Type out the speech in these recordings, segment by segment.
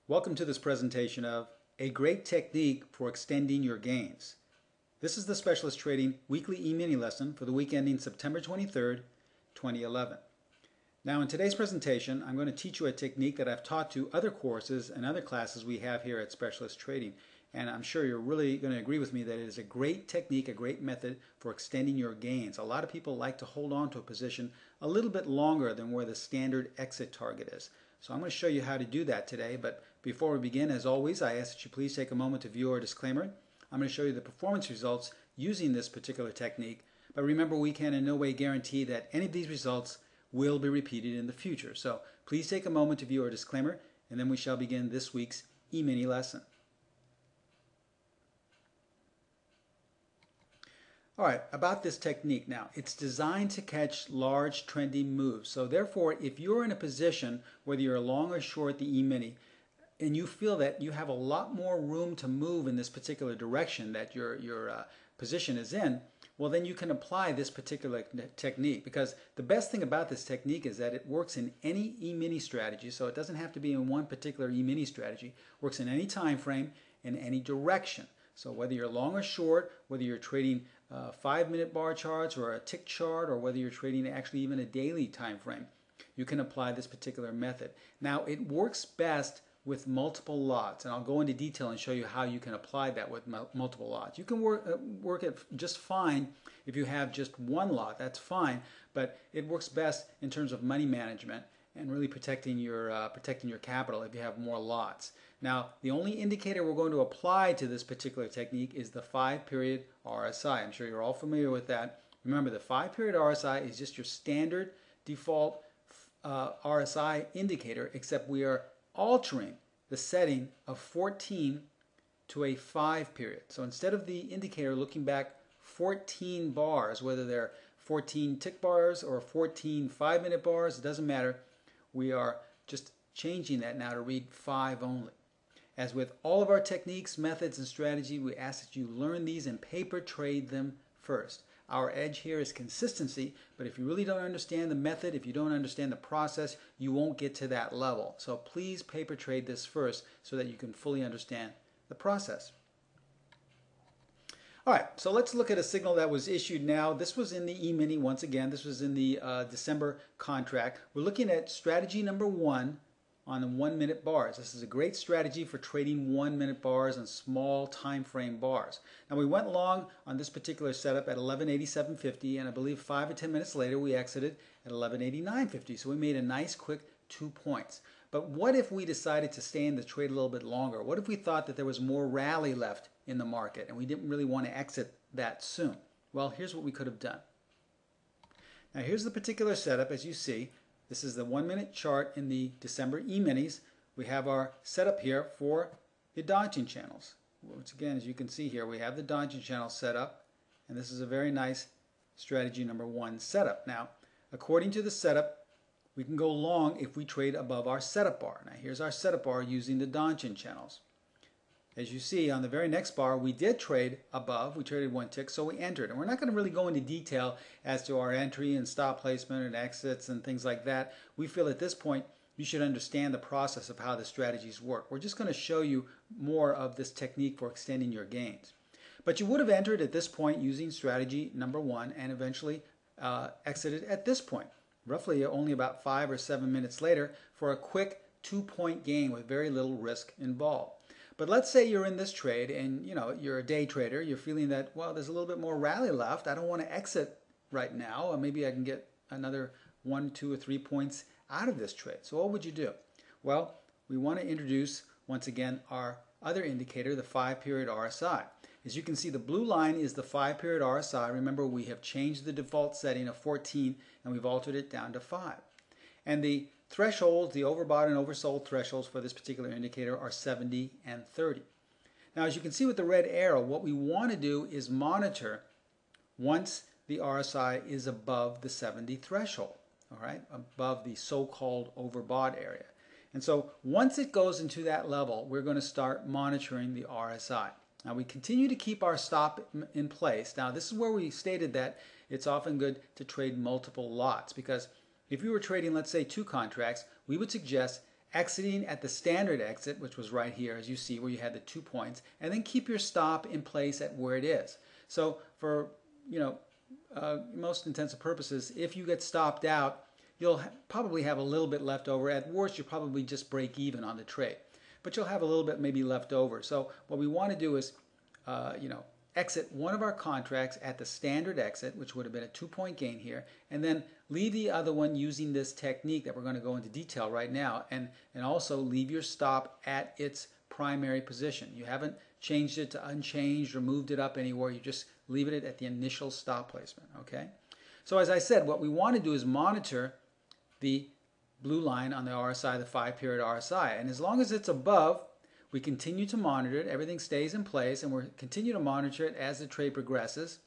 Welcome to this presentation of a great technique for extending your gains. This is the Specialist Trading Weekly E-Mini lesson for the week ending September 23rd, 2011. Now in today's presentation, I'm going to teach you a technique that I've taught to other courses and other classes we have here at Specialist Trading. And I'm sure you're really going to agree with me that it is a great technique, a great method for extending your gains. A lot of people like to hold on to a position a little bit longer than where the standard exit target is. So I'm going to show you how to do that today, but before we begin, as always, I ask that you please take a moment to view our disclaimer. I'm going to show you the performance results using this particular technique, but remember, we can in no way guarantee that any of these results will be repeated in the future. So please take a moment to view our disclaimer, and then we shall begin this week's E-Mini lesson. All right, about this technique now. It's designed to catch large trending moves. So therefore, if you're in a position, whether you're long or short the E-Mini, and you feel that you have a lot more room to move in this particular direction that your position is in, well then you can apply this particular technique, because the best thing about this technique is that it works in any E-Mini strategy. So it doesn't have to be in one particular E-Mini strategy. It works in any time frame, in any direction. So whether you're long or short, whether you're trading 5-minute bar charts or a tick chart, or whether you're trading actually even a daily time frame, you can apply this particular method. Now it works best with multiple lots, and I'll go into detail and show you how you can apply that with multiple lots. You can work it just fine if you have just one lot, that's fine, but it works best in terms of money management and really protecting your capital if you have more lots. Now, the only indicator we're going to apply to this particular technique is the 5-period RSI. I'm sure you're all familiar with that. Remember, the 5-period RSI is just your standard default RSI indicator, except we are altering the setting of 14 to a 5-period. So instead of the indicator looking back 14 bars, whether they're 14 tick bars or 14 5-minute bars, it doesn't matter. We are just changing that now to read 5 only. As with all of our techniques, methods, and strategy, we ask that you learn these and paper trade them first. Our edge here is consistency, but if you really don't understand the method, if you don't understand the process, you won't get to that level. So please paper trade this first so that you can fully understand the process. All right, so let's look at a signal that was issued now. This was in the E-Mini once again. This was in the December contract. We're looking at strategy number 1 on the 1-minute bars. This is a great strategy for trading 1-minute bars and small time frame bars. Now we went long on this particular setup at 1187.50, and I believe 5 or 10 minutes later we exited at 1189.50. So we made a nice quick 2 points. But what if we decided to stay in the trade a little bit longer? What if we thought that there was more rally left in the market and we didn't really want to exit that soon? Well, here's what we could have done. Now here's the particular setup. As you see, this is the 1-minute chart in the December E-Minis. We have our setup here for the dodging channels. Once again, as you can see here, we have the dodging channel set up, and this is a very nice strategy number 1 setup. Now, according to the setup, we can go long if we trade above our setup bar. Now, here's our setup bar using the dodging channels. As you see, on the very next bar, we did trade above. We traded 1 tick, so we entered. And we're not going to really go into detail as to our entry and stop placement and exits and things like that. We feel at this point you should understand the process of how the strategies work. We're just going to show you more of this technique for extending your gains. But you would have entered at this point using strategy number 1 and eventually exited at this point, roughly only about 5 or 7 minutes later, for a quick 2-point gain with very little risk involved. But let's say you're in this trade and you're a day trader. You're feeling that, well, there's a little bit more rally left. I don't want to exit right now. Or maybe I can get another 1, 2, or 3 points out of this trade. So what would you do? Well, we want to introduce, once again, our other indicator, the 5-period RSI. As you can see, the blue line is the 5-period RSI. Remember, we have changed the default setting of 14 and we've altered it down to 5. And the thresholds, the overbought and oversold thresholds for this particular indicator are 70 and 30. Now, as you can see with the red arrow, what we want to do is monitor once the RSI is above the 70 threshold, all right, above the so-called overbought area. And so once it goes into that level, we're going to start monitoring the RSI. Now, we continue to keep our stop in place. Now, this is where we stated that it's often good to trade multiple lots, because if we were trading, let's say, 2 contracts, we would suggest exiting at the standard exit, which was right here, as you see, where you had the 2 points, and then keep your stop in place at where it is. So for most intensive purposes, if you get stopped out, you'll probably have a little bit left over. At worst, you'll probably just break even on the trade, but you'll have a little bit maybe left over. So what we want to do is, exit one of our contracts at the standard exit, which would have been a 2-point gain here, and then leave the other one using this technique that we're going to go into detail right now, and also leave your stop at its primary position. You haven't changed it to unchanged or moved it up anywhere. You just leave it at the initial stop placement. Okay. So as I said, what we want to do is monitor the blue line on the RSI, the 5-period RSI, and as long as it's above, we continue to monitor it. Everything stays in place, and we'll continue to monitor it as the trade progresses.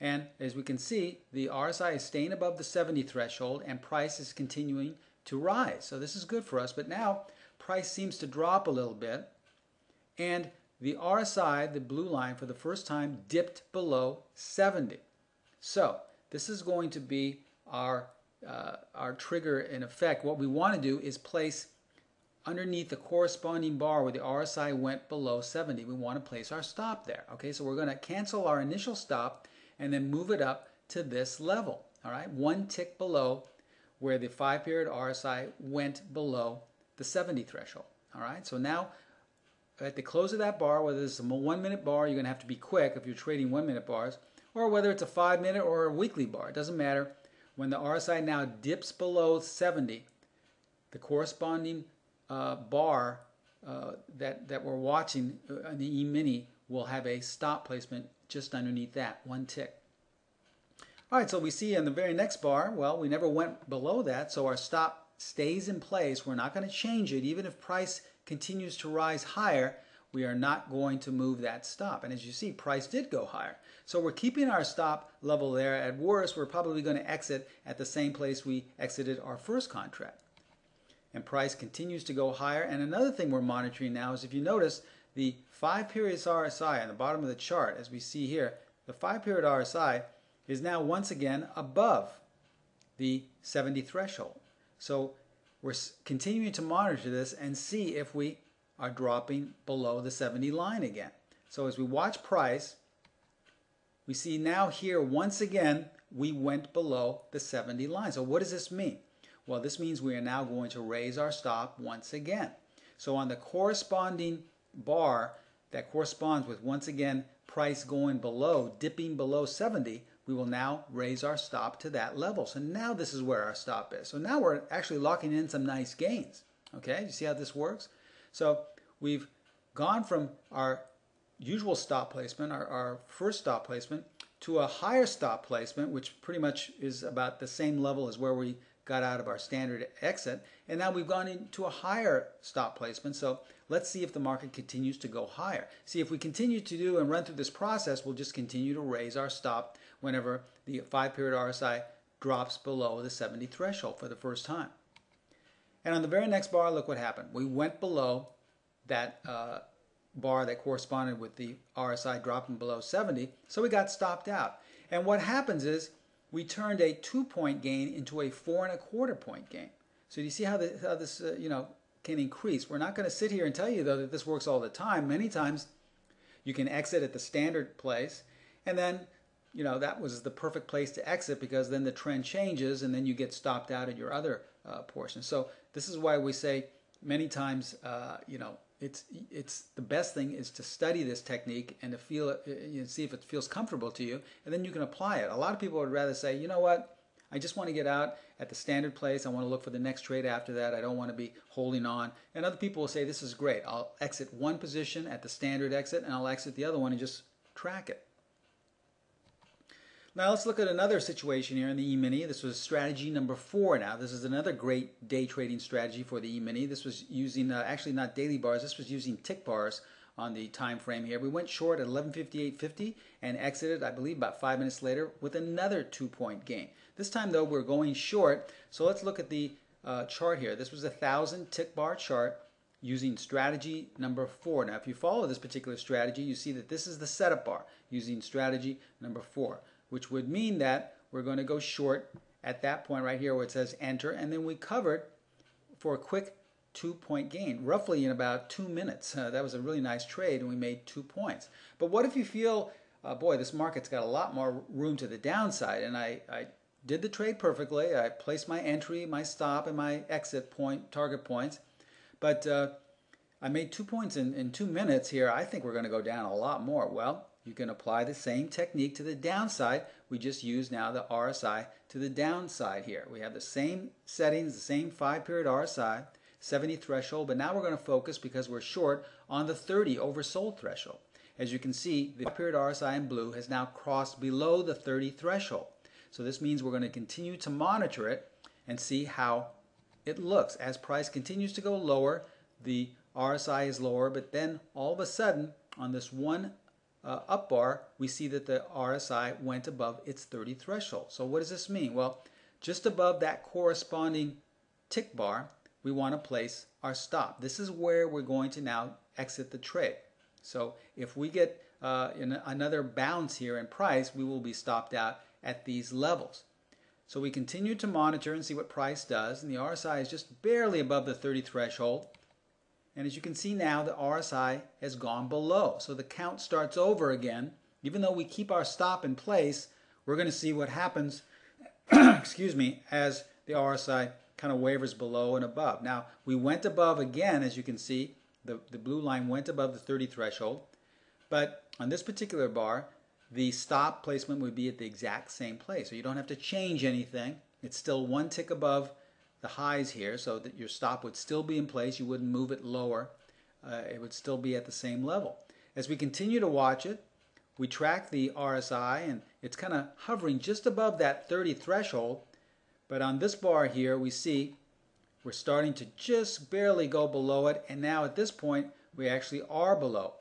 And as we can see, the RSI is staying above the 70 threshold, and price is continuing to rise. So this is good for us. But now price seems to drop a little bit, and the RSI, the blue line, for the first time dipped below 70. So this is going to be our trigger in effect. What we want to do is place underneath the corresponding bar where the RSI went below 70. We want to place our stop there. Okay, so we're going to cancel our initial stop and then move it up to this level. All right, 1 tick below where the 5-period RSI went below the 70 threshold. All right, so now at the close of that bar, whether it's a 1-minute bar, you're going to have to be quick if you're trading 1-minute bars, or whether it's a 5-minute or a weekly bar, it doesn't matter. When the RSI now dips below 70, the corresponding bar that we're watching on the E-mini will have a stop placement just underneath that, 1 tick. All right, so we see in the very next bar, well, we never went below that, so our stop stays in place. We're not going to change it. Even if price continues to rise higher, we are not going to move that stop. And as you see, price did go higher. So we're keeping our stop level there. At worst, we're probably going to exit at the same place we exited our first contract. And price continues to go higher. And another thing we're monitoring now is, if you notice, the 5-period RSI on the bottom of the chart, as we see here, the 5-period RSI is now once again above the 70 threshold. So we're continuing to monitor this and see if we are dropping below the 70 line again. So as we watch price, we see now here once again we went below the 70 line. So what does this mean? Well, this means we are now going to raise our stop once again. So on the corresponding bar that corresponds with, once again, price going below, dipping below 70, we will now raise our stop to that level. So now this is where our stop is. So now we're actually locking in some nice gains. Okay, you see how this works? So we've gone from our usual stop placement, our first stop placement, to a higher stop placement, which pretty much is about the same level as where we got out of our standard exit, and now we've gone into a higher stop placement. So let's see if the market continues to go higher. See, if we continue to do and run through this process, we'll just continue to raise our stop whenever the 5-period RSI drops below the 70 threshold for the first time. And on the very next bar, look what happened. We went below that bar that corresponded with the RSI dropping below 70, so we got stopped out. And what happens is we turned a 2-point gain into a 4.25-point gain. So you see how this can increase. We're not going to sit here and tell you, though, that this works all the time. Many times you can exit at the standard place, and then that was the perfect place to exit, because then the trend changes and then you get stopped out at your other portion. So this is why we say many times, it's the best thing is to study this technique and to feel it, see if it feels comfortable to you, and then you can apply it. A lot of people would rather say, you know what, I just want to get out at the standard place. I want to look for the next trade after that. I don't want to be holding on. And other people will say, this is great. I'll exit one position at the standard exit, and I'll exit the other one and just track it. Now let's look at another situation here in the E-mini. This was strategy number 4 now. This is another great day trading strategy for the E-mini. This was using, actually not daily bars, this was using tick bars on the time frame here. We went short at 11:58.50 and exited, I believe, about 5 minutes later with another 2-point gain. This time, though, we're going short. So let's look at the chart here. This was a 1,000 tick bar chart using strategy number 4. Now, if you follow this particular strategy, you see that this is the setup bar using strategy number 4, which would mean that we're going to go short at that point right here where it says enter, and then we covered for a quick 2-point gain, roughly in about 2 minutes. That was a really nice trade, and we made 2 points. But what if you feel, boy, this market's got a lot more room to the downside, and I did the trade perfectly. I placed my entry, my stop, and my exit point, target points, but I made 2 points in 2 minutes here. I think we're going to go down a lot more. Well, you can apply the same technique to the downside. We just use now the RSI to the downside here. We have the same settings, the same 5-period RSI, 70 threshold, but now we're going to focus, because we're short, on the 30 oversold threshold. As you can see, the 5-period RSI in blue has now crossed below the 30 threshold. So this means we're going to continue to monitor it and see how it looks. As price continues to go lower, the RSI is lower, but then all of a sudden on this one up bar, we see that the RSI went above its 30 threshold. So what does this mean? Well, just above that corresponding tick bar, we want to place our stop. This is where we're going to now exit the trade. So if we get another bounce here in price, we will be stopped out at these levels. So we continue to monitor and see what price does, and the RSI is just barely above the 30 threshold. And as you can see now, the RSI has gone below. So the count starts over again. Even though we keep our stop in place, we're going to see what happens excuse me, as the RSI kind of wavers below and above. Now, we went above again, as you can see. The blue line went above the 30 threshold. But on this particular bar, the stop placement would be at the exact same place. So you don't have to change anything. It's still one tick above the highs here, so that your stop would still be in place. You wouldn't move it lower. It would still be at the same level. As we continue to watch it, we track the RSI, and it's kind of hovering just above that 30 threshold. But on this bar here, we see we're starting to just barely go below it, and now at this point, we actually are below.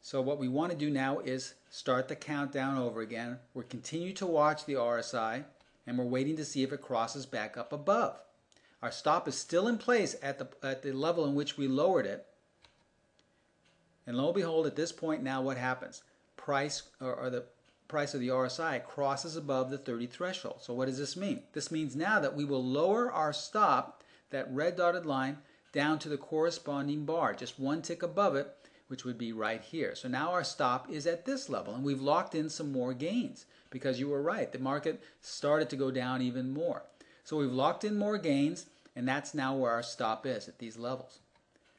So what we want to do now is start the countdown over again. We'll continue to watch the RSI, and we're waiting to see if it crosses back up above. Our stop is still in place at the level in which we lowered it. And lo and behold, at this point now what happens? The price of the RSI crosses above the 30 threshold. So what does this mean? This means now that we will lower our stop, that red dotted line, down to the corresponding bar, just one tick above it, which would be right here. So now our stop is at this level, and we've locked in some more gains, because you were right, the market started to go down even more. So we've locked in more gains, and that's now where our stop is, at these levels.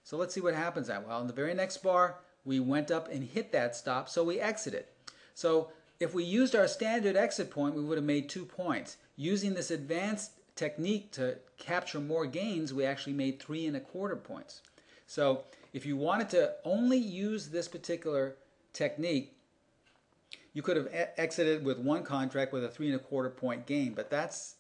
So let's see what happens now. Well, in the very next bar, we went up and hit that stop, so we exited. So if we used our standard exit point, we would have made 2 points. Using this advanced technique to capture more gains, we actually made 3¼ points. So if you wanted to only use this particular technique, you could have exited with one contract with a 3¼ point gain, but that's,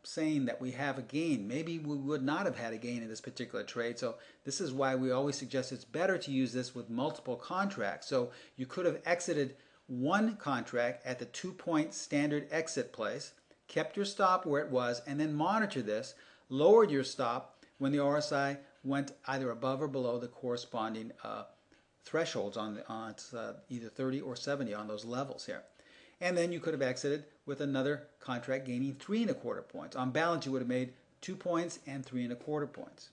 saying that we have a gain. Maybe we would not have had a gain in this particular trade. So this is why we always suggest it's better to use this with multiple contracts. So you could have exited one contract at the 2-point standard exit place, kept your stop where it was, and then monitor this, lowered your stop when the RSI went either above or below the corresponding thresholds on either 30 or 70 on those levels here. And then you could have exited with another contract gaining 3¼ points. On balance, you would have made 2 points and 3¼ points.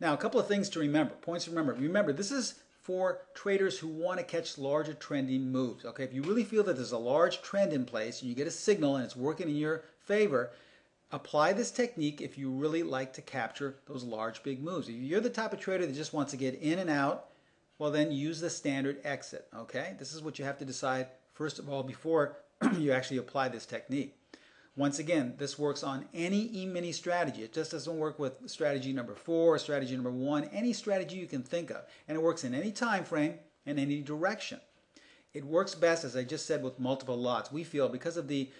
Now, a couple of things to remember, points to remember. Remember, this is for traders who want to catch larger trending moves. Okay, if you really feel that there's a large trend in place and you get a signal and it's working in your favor, apply this technique if you really like to capture those large big moves. If you're the type of trader that just wants to get in and out, well then use the standard exit. Okay, this is what you have to decide first of all before you actually apply this technique. Once again, this works on any E-mini strategy. It just doesn't work with strategy number 4 or strategy number 1, any strategy you can think of. And it works in any time frame and any direction. It works best, as I just said, with multiple lots. We feel because of the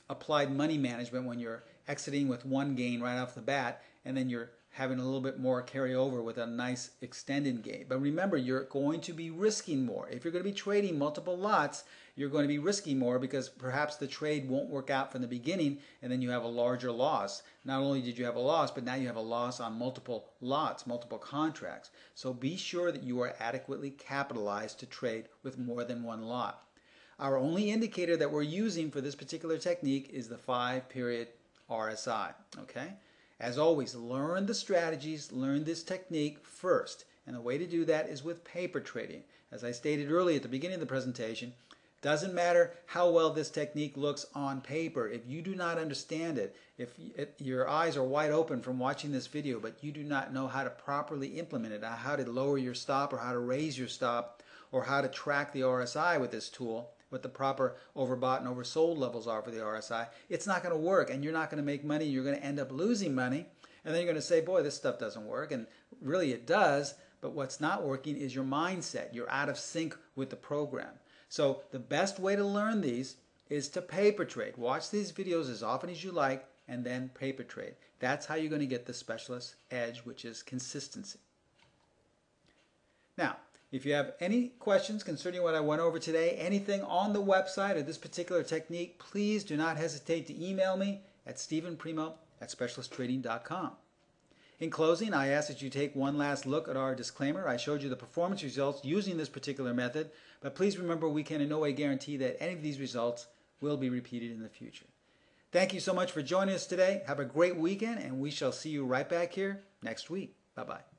applied money management, when you're exiting with one gain right off the bat, and then you're having a little bit more carry over with a nice extended gain. But remember, you're going to be risking more. If you're going to be trading multiple lots, you're going to be risking more because perhaps the trade won't work out from the beginning and then you have a larger loss. Not only did you have a loss, but now you have a loss on multiple lots, multiple contracts. So be sure that you are adequately capitalized to trade with more than one lot. Our only indicator that we're using for this particular technique is the 5-period RSI, okay? As always, learn the strategies, learn this technique first. And the way to do that is with paper trading. As I stated earlier at the beginning of the presentation, doesn't matter how well this technique looks on paper. If you do not understand it, if your eyes are wide open from watching this video, but you do not know how to properly implement it, how to lower your stop or how to raise your stop or how to track the RSI with this tool, what the proper overbought and oversold levels are for the RSI, it's not going to work and you're not going to make money. You're going to end up losing money. And then you're going to say, boy, this stuff doesn't work. And really it does, but what's not working is your mindset. You're out of sync with the program. So the best way to learn these is to paper trade. Watch these videos as often as you like and then paper trade. That's how you're going to get the specialist edge, which is consistency. Now, if you have any questions concerning what I went over today, anything on the website or this particular technique, please do not hesitate to email me at stephenprimo@specialisttrading.com. In closing, I ask that you take one last look at our disclaimer. I showed you the performance results using this particular method, but please remember we can in no way guarantee that any of these results will be repeated in the future. Thank you so much for joining us today. Have a great weekend, and we shall see you right back here next week. Bye-bye.